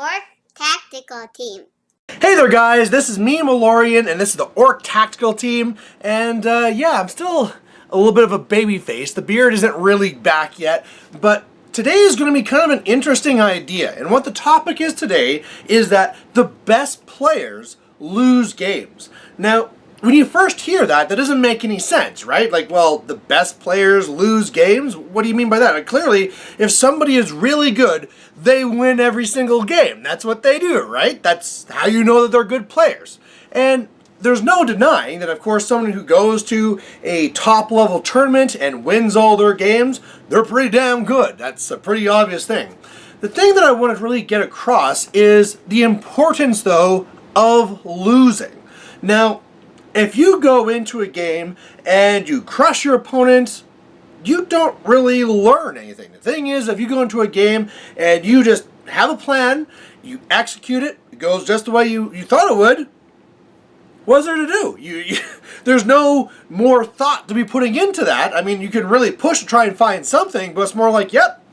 Orc Tactical Team. Hey there guys, this is me, Malorian, and this is the Orc Tactical Team, and yeah, I'm still a little bit of a baby face. The beard isn't really back yet, but today is going to be kind of an interesting idea, and what the topic is today is that the best players lose games. Now, when you first hear that doesn't make any sense, right? Like, well, the best players lose games? What do you mean by that? Like, clearly, if somebody is really good, they win every single game. That's what they do, right? That's how you know that they're good players. And there's no denying that, of course, someone who goes to a top-level tournament and wins all their games, they're pretty damn good. That's a pretty obvious thing. The thing that I want to really get across is the importance, though, of losing. Now, if you go into a game and you crush your opponent, you don't really learn anything. The thing is, if you go into a game and you just have a plan, you execute it, it goes just the way you thought it would, what's there to do? There's no more thought to be putting into that. I mean, you can really push to try and find something, but it's more like, yep,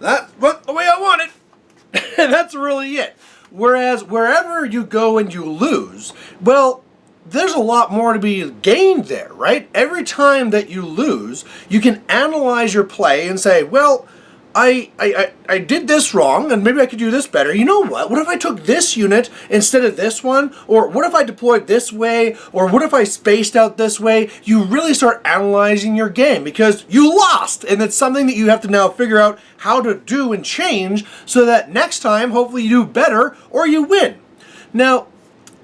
that went the way I want it. And that's really it. Whereas wherever you go and you lose, well, there's a lot more to be gained there, right? Every time that you lose, you can analyze your play and say, well, I did this wrong, and maybe I could do this better. You know what? What if I took this unit instead of this one? Or what if I deployed this way? Or what if I spaced out this way? You really start analyzing your game because you lost, and it's something that you have to now figure out how to do and change so that next time, hopefully you do better or you win. Now,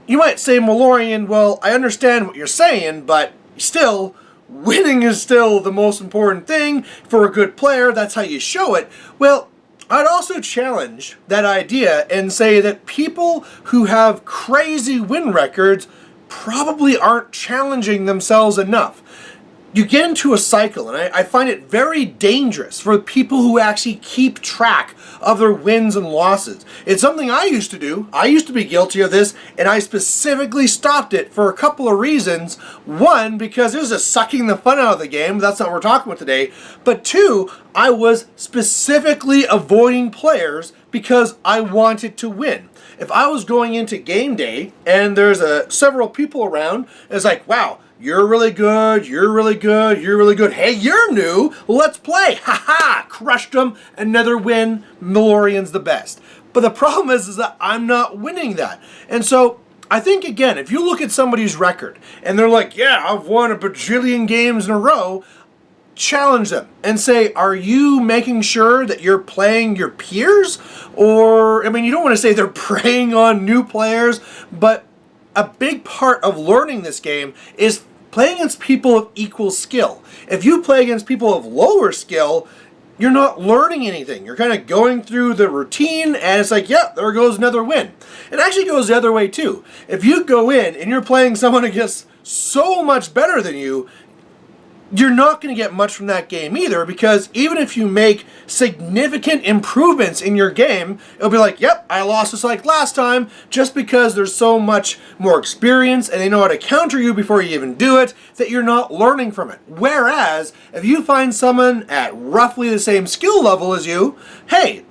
you might say, Malorian, well, I understand what you're saying, but still, winning is still the most important thing for a good player. That's how you show it. Well, I'd also challenge that idea and say that people who have crazy win records probably aren't challenging themselves enough. You get into a cycle, and I find it very dangerous for people who actually keep track of their wins and losses. It's something I used to do. I used to be guilty of this, and I specifically stopped it for a couple of reasons. One, because it was just sucking the fun out of the game. That's not what we're talking about today. But two, I was specifically avoiding players because I wanted to win. If I was going into game day, and there's several people around, it's like, wow, you're really good, you're really good, you're really good. Hey, you're new, let's play. Ha-ha, crushed them, another win, Malorian's the best. But the problem is that I'm not winning that. And so, I think, again, if you look at somebody's record, and they're like, yeah, I've won a bajillion games in a row, challenge them and say, are you making sure that you're playing your peers? Or, I mean, you don't want to say they're preying on new players, but a big part of learning this game is playing against people of equal skill. If you play against people of lower skill, you're not learning anything. You're kind of going through the routine, and it's like, yep, there goes another win. It actually goes the other way, too. If you go in and you're playing someone against so much better than you, you're not going to get much from that game either, because even if you make significant improvements in your game, it'll be like, yep, I lost just like last time, just because there's so much more experience and they know how to counter you before you even do it, that you're not learning from it. Whereas, if you find someone at roughly the same skill level as you, hey,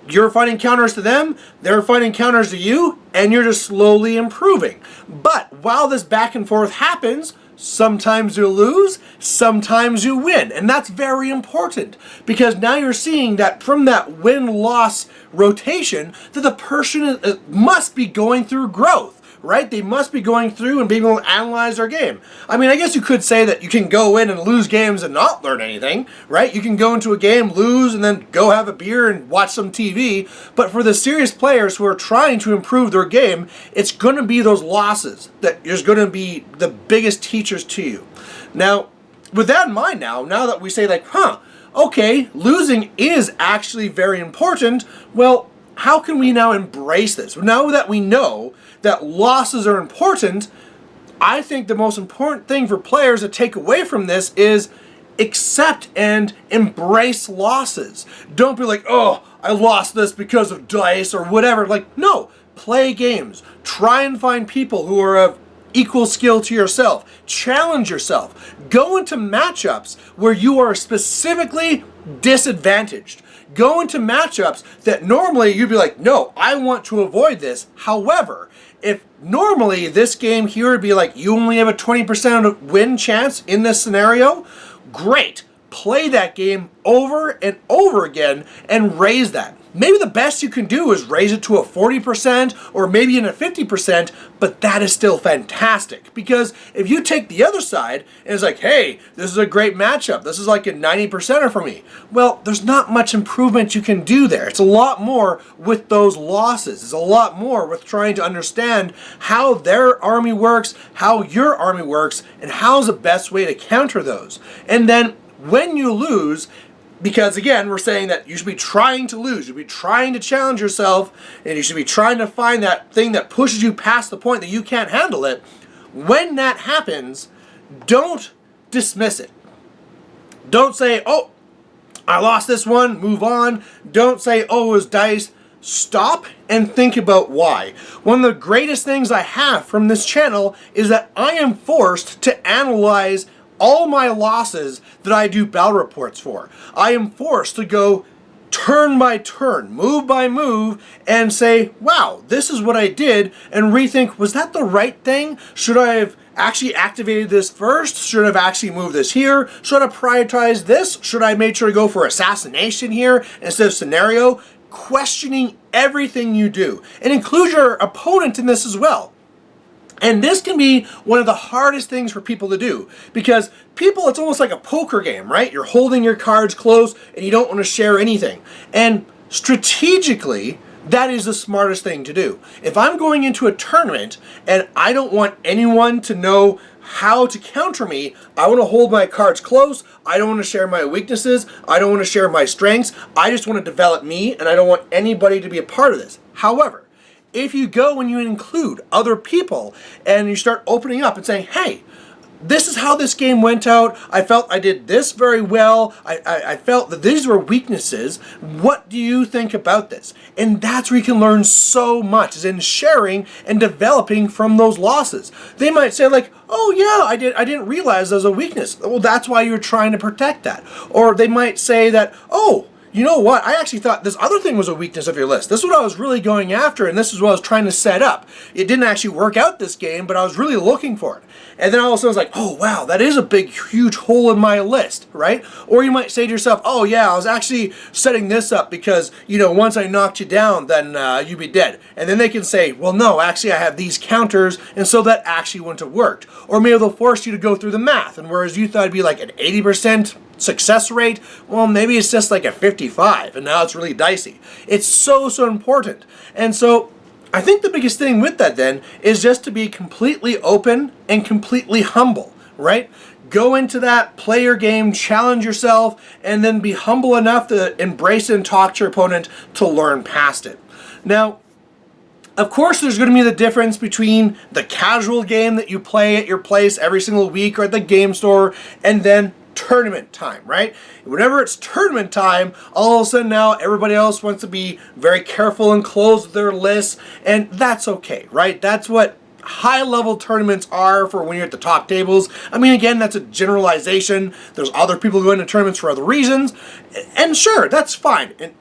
you're fighting counters to them, they're fighting counters to you, and you're just slowly improving. But while this back and forth happens, sometimes you lose, sometimes you win. And that's very important, because now you're seeing that from that win-loss rotation that the person must be going through growth, right? They must be going through and being able to analyze their game. I mean, I guess you could say that you can go in and lose games and not learn anything, right? You can go into a game, lose, and then go have a beer and watch some TV. But for the serious players who are trying to improve their game, it's going to be those losses that is going to be the biggest teachers to you. Now, with that in mind now that we say like, okay, losing is actually very important, well, how can we now embrace this? Now that we know that losses are important, I think the most important thing for players to take away from this is accept and embrace losses. Don't be like, oh, I lost this because of dice or whatever. Like, no, play games. Try and find people who are of equal skill to yourself. Challenge yourself. Go into matchups where you are specifically disadvantaged. Go into matchups that normally you'd be like, no, I want to avoid this. However, if normally this game here would be like, you only have a 20% win chance in this scenario, great. Play that game over and over again and raise that. Maybe the best you can do is raise it to a 40% or maybe in a 50%, but that is still fantastic. Because if you take the other side and it's like, hey, this is a great matchup, this is like a 90%er for me, well, there's not much improvement you can do there. It's a lot more with those losses. It's a lot more with trying to understand how their army works, how your army works, and how's the best way to counter those. And then when you lose, because again, we're saying that you should be trying to lose, you should be trying to challenge yourself, and you should be trying to find that thing that pushes you past the point that you can't handle it. When that happens, don't dismiss it. Don't say, oh, I lost this one, move on. Don't say, oh, it was dice. Stop and think about why. One of the greatest things I have from this channel is that I am forced to analyze all my losses that I do battle reports for. I am forced to go turn by turn, move by move, and say, wow, this is what I did, and rethink, was that the right thing? Should I have actually activated this first? Should I have actually moved this here? Should I prioritize this? Should I make sure to go for assassination here instead of scenario? Questioning everything you do, and include your opponent in this as well. And this can be one of the hardest things for people to do, because people, it's almost like a poker game, right? You're holding your cards close and you don't want to share anything. And strategically, that is the smartest thing to do. If I'm going into a tournament and I don't want anyone to know how to counter me, I want to hold my cards close. I don't want to share my weaknesses. I don't want to share my strengths. I just want to develop me, and I don't want anybody to be a part of this. However, if you go and you include other people and you start opening up and saying, hey, this is how this game went out. I felt I did this very well. I felt that these were weaknesses. What do you think about this? And that's where you can learn so much, is in sharing and developing from those losses. They might say like, oh yeah, I didn't realize there was a weakness. Well, that's why you're trying to protect that. Or they might say that, oh, you know what, I actually thought this other thing was a weakness of your list. This is what I was really going after, and this is what I was trying to set up. It didn't actually work out this game, but I was really looking for it. And then all of a sudden I was like, oh wow, that is a big, huge hole in my list, right? Or you might say to yourself, oh yeah, I was actually setting this up because, you know, once I knocked you down, then you'd be dead. And then they can say, well no, actually I have these counters, and so that actually wouldn't have worked. Or maybe they'll force you to go through the math, and whereas you thought it'd be like an 80% success rate, well, maybe it's just like a 55, and now it's really dicey. It's so important. And so I think the biggest thing with that then is just to be completely open and completely humble, right? Go into that, play your game, challenge yourself, and then be humble enough to embrace it and talk to your opponent to learn past it. Now, of course, there's going to be the difference between the casual game that you play at your place every single week or at the game store, and then tournament time, right? Whenever it's tournament time, all of a sudden now everybody else wants to be very careful and close their lists, and that's okay, right? That's what high-level tournaments are for when you're at the top tables. I mean, again, that's a generalization. There's other people going to tournaments for other reasons, and sure, that's fine. And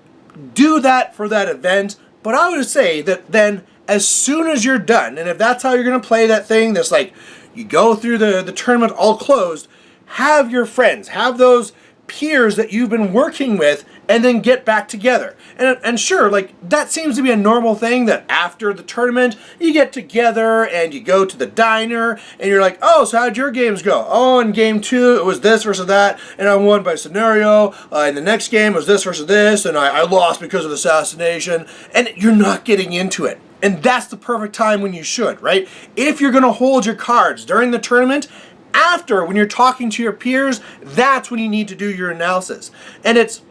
do that for that event, but I would say that then as soon as you're done, and if that's how you're going to play that thing, that's like you go through the tournament all closed, have your friends, have those peers that you've been working with, and then get back together. And sure, like that seems to be a normal thing, that after the tournament you get together and you go to the diner and you're like, oh, so how'd your games go? Oh, in game 2 it was this versus that, and I won by scenario. In the next game it was this versus this, and I lost because of assassination. And you're not getting into it. And that's the perfect time when you should, right? If you're going to hold your cards during the tournament, after, when you're talking to your peers, that's when you need to do your analysis. And it's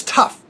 tough.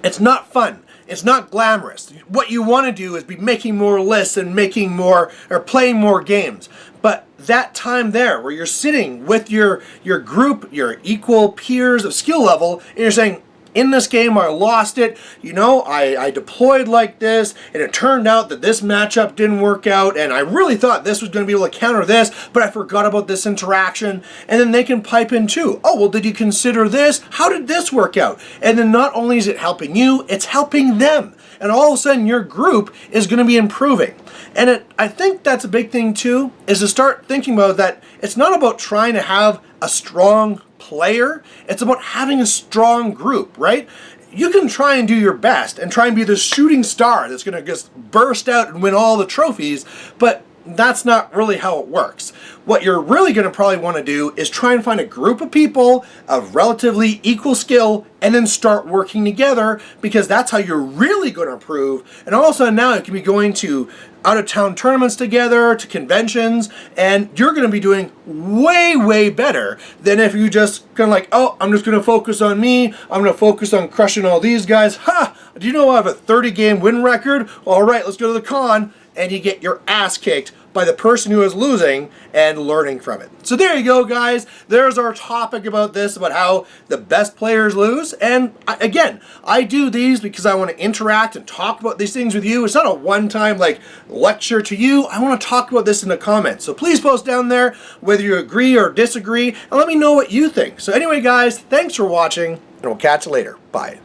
It's not fun. It's not glamorous. What you want to do is be making more lists and making more, or playing more games. But that time there, where you're sitting with your group, your equal peers of skill level, and you're saying, in this game, I lost it. You know, I deployed like this, and it turned out that this matchup didn't work out, and I really thought this was going to be able to counter this, but I forgot about this interaction. And then they can pipe in too. Oh, well, did you consider this? How did this work out? And then not only is it helping you, it's helping them. And all of a sudden, your group is going to be improving. And I think that's a big thing too, is to start thinking about that it's not about trying to have a strong player, it's about having a strong group, right? You can try and do your best and try and be the shooting star that's going to just burst out and win all the trophies, but that's not really how it works. What you're really going to probably want to do is try and find a group of people of relatively equal skill and then start working together, because that's how you're really going to improve. And also now you can be going to out-of-town tournaments together, to conventions, and you're going to be doing way, way better than if you just kind of like, oh, I'm just going to focus on me, I'm going to focus on crushing all these guys. Ha! Do you know I have a 30-game win record? All right, let's go to the con. And you get your ass kicked by the person who is losing and learning from it. So there you go, guys. There's our topic about this, about how the best players lose. And again, I do these because I want to interact and talk about these things with you. It's not a one-time like lecture to you. I want to talk about this in the comments. So please post down there whether you agree or disagree, and let me know what you think. So anyway, guys, thanks for watching, and we'll catch you later. Bye.